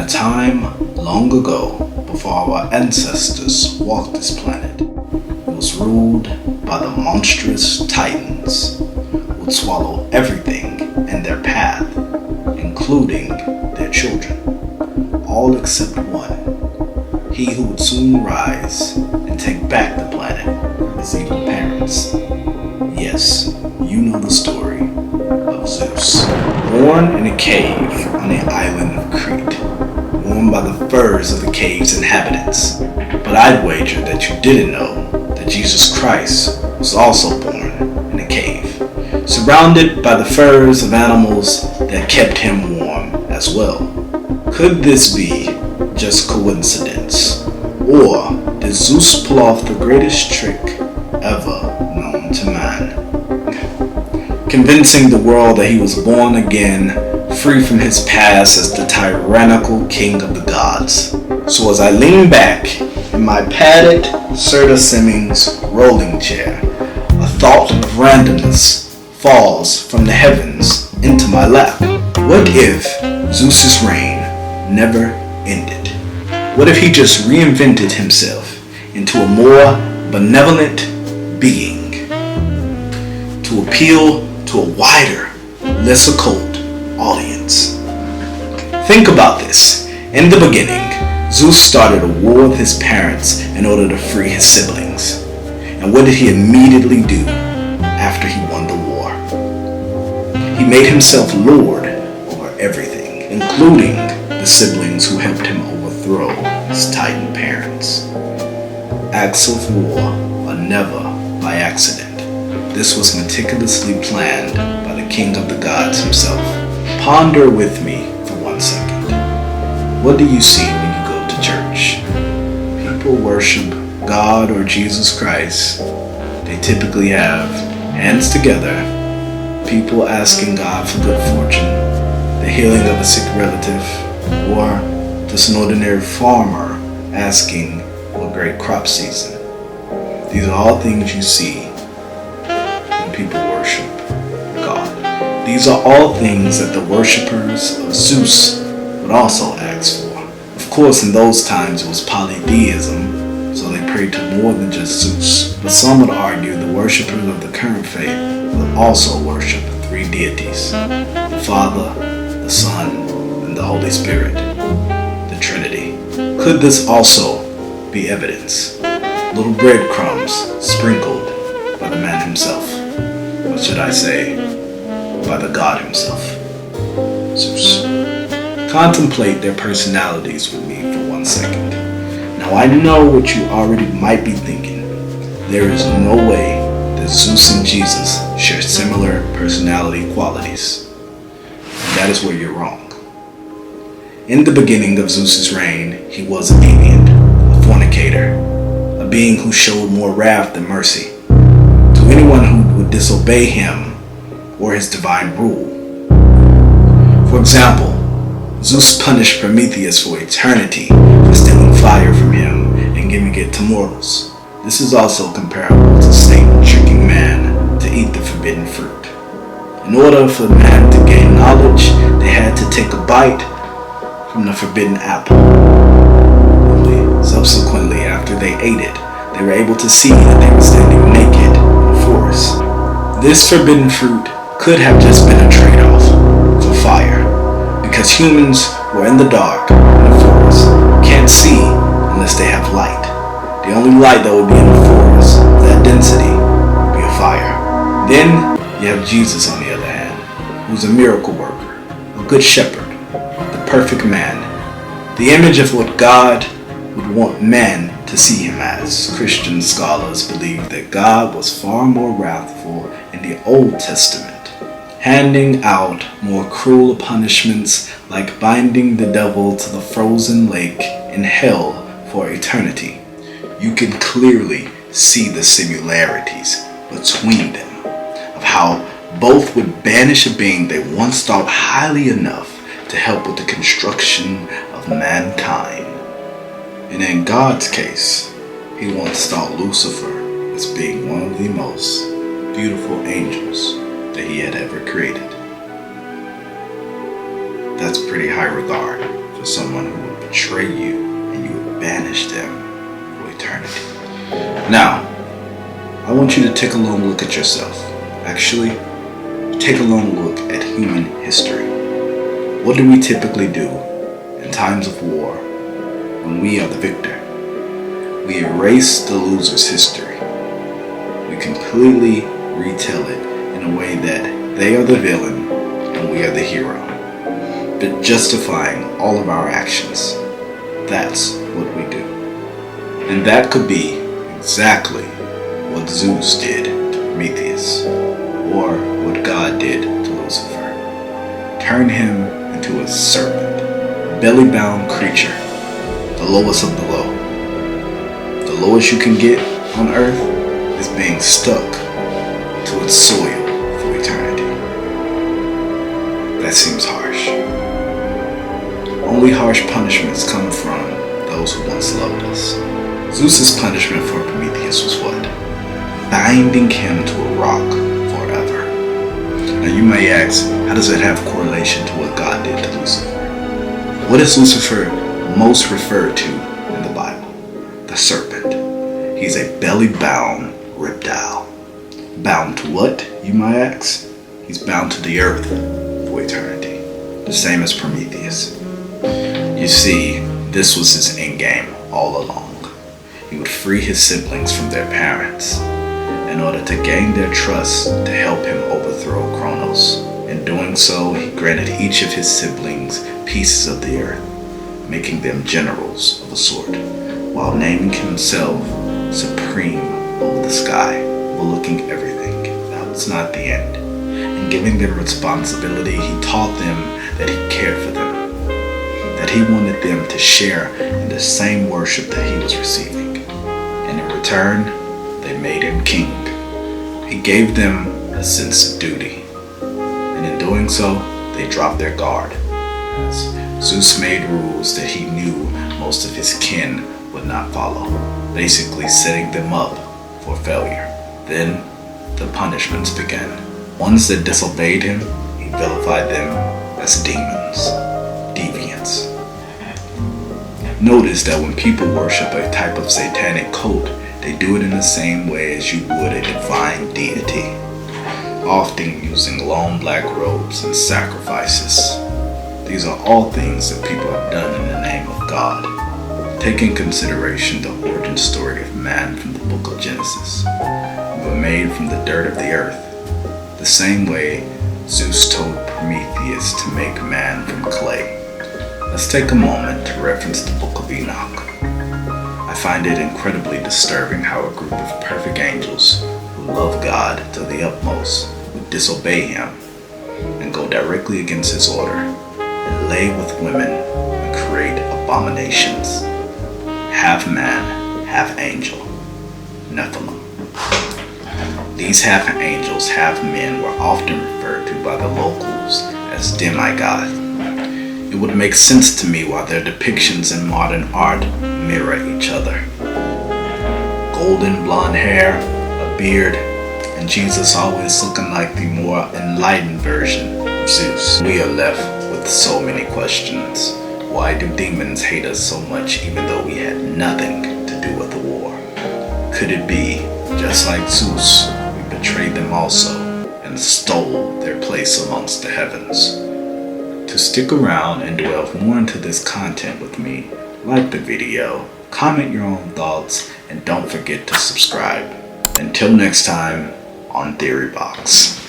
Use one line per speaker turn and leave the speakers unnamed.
a time long ago, before our ancestors walked this planet, it was ruled by the monstrous titans who would swallow everything in their path, including their children, all except one, he who would soon rise and take back the planet from his evil parents. Yes, you know the story of Zeus. Born in a cave on the island of Crete, worn by the furs of the cave's inhabitants. But I'd wager that you didn't know that Jesus Christ was also born in a cave, surrounded by the furs of animals that kept him warm as well. Could this be just coincidence? Or did Zeus pull off the greatest trick ever known to man? Convincing the world that he was born again, free from his past as the tyrannical king of the gods. So as I lean back in my padded Serta Simmons rolling chair, a thought of randomness falls from the heavens into my lap. What if Zeus's reign never ended? What if he just reinvented himself into a more benevolent being to appeal to a wider, less occult audience? Think about this. In the beginning, Zeus started a war with his parents in order to free his siblings. And what did he immediately do after he won the war? He made himself lord over everything, including the siblings who helped him overthrow his titan parents. Acts of war are never by accident. This was meticulously planned by the king of the gods himself. Ponder with me for 1 second. What do you see when you go to church? People worship God or Jesus Christ. They typically have hands together, people asking God for good fortune, the healing of a sick relative, or just an ordinary farmer asking for a great crop season. These are all things you see when people worship God. These are all things that the worshippers of Zeus would also ask for. Of course, in those times it was polytheism, so they prayed to more than just Zeus. But some would argue the worshippers of the current faith would also worship 3 deities: the Father, the Son, and the Holy Spirit, the Trinity. Could this also be evidence? Little breadcrumbs sprinkled by the man himself. What should I say? By the God himself, Zeus. Contemplate their personalities with me for 1 second. Now I know what you already might be thinking. There is no way that Zeus and Jesus share similar personality qualities. That is where you're wrong. In the beginning of Zeus's reign, he was a deviant, a fornicator, a being who showed more wrath than mercy to anyone who would disobey him or his divine rule. For example, Zeus punished Prometheus for eternity for stealing fire from him and giving it to mortals. This is also comparable to Satan tricking man to eat the forbidden fruit. In order for man to gain knowledge, they had to take a bite from the forbidden apple. Only subsequently, after they ate it, they were able to see that they were standing naked in the forest. This forbidden fruit could have just been a trade-off for fire, because humans who are in the dark in the forest can't see unless they have light. The only light that would be in the forest, that density, would be a fire. Then you have Jesus on the other hand, who's a miracle worker, a good shepherd, the perfect man, the image of what God would want man to see him as. Christian scholars believe that God was far more wrathful in the Old Testament, handing out more cruel punishments like binding the devil to the frozen lake in hell for eternity. You can clearly see the similarities between them, of how both would banish a being they once thought highly enough to help with the construction of mankind. And in God's case, he once thought Lucifer as being one of the most beautiful angels that he had ever created. That's pretty high regard for for someone who would betray you and you would banish them for eternity. Now, I want you to take a long look at yourself. Actually, take a long look at human history. What do we typically do in times of war when we are the victor? We erase the loser's history. We completely retell it in a way that they are the villain and we are the hero, but justifying all of our actions. That's what we do. And that could be exactly what Zeus did to Prometheus, or what God did to Lucifer. Turn him into a serpent, a belly-bound creature, the lowest of the low. The lowest you can get on earth is being stuck to its soil for eternity. That seems harsh. Only harsh punishments come from those who once loved us. Zeus's punishment for Prometheus was what? Binding him to a rock forever. Now you may ask, how does that have correlation to what God did to Lucifer? What is Lucifer most referred to in the Bible? The serpent. He's a belly-bound reptile. Bound to what, you might ask? He's bound to the earth for eternity. The same as Prometheus. You see, this was his end game all along. He would free his siblings from their parents in order to gain their trust to help him overthrow Kronos. In doing so, he granted each of his siblings pieces of the earth, making them generals of a sort, while naming himself supreme over the sky, overlooking everything. That was not the end. In giving them responsibility, he taught them that he cared for them, that he wanted them to share in the same worship that he was receiving. And in return, they made him king. He gave them a sense of duty. And in doing so, they dropped their guard. Zeus made rules that he knew most of his kin would not follow, basically setting them up for failure. Then the punishments began. Ones that disobeyed him, he vilified them as demons, deviants. Notice that when people worship a type of satanic cult, they do it in the same way as you would a divine deity, often using long black robes and sacrifices. These are all things that people have done in the name of God. Take in consideration the origin story of man from the book of Genesis. We were made from the dirt of the earth, the same way Zeus told Prometheus to make man from clay. Let's take a moment to reference the book of Enoch. I find it incredibly disturbing how a group of perfect angels who love God to the utmost would disobey him and go directly against his order and lay with women and create abominations. Half man, half angel, Nephilim. These half angels, half men were often referred to by the locals as demigods. It would make sense to me why their depictions in modern art mirror each other. Golden blonde hair, a beard, and Jesus always looking like the more enlightened version of Zeus. We are left with so many questions. Why do demons hate us so much even though we had nothing to do with the war? Could it be, just like Zeus, we betrayed them also and stole their place amongst the heavens? To stick around and delve more into this content with me, like the video, comment your own thoughts, and don't forget to subscribe. Until next time on Theory Box.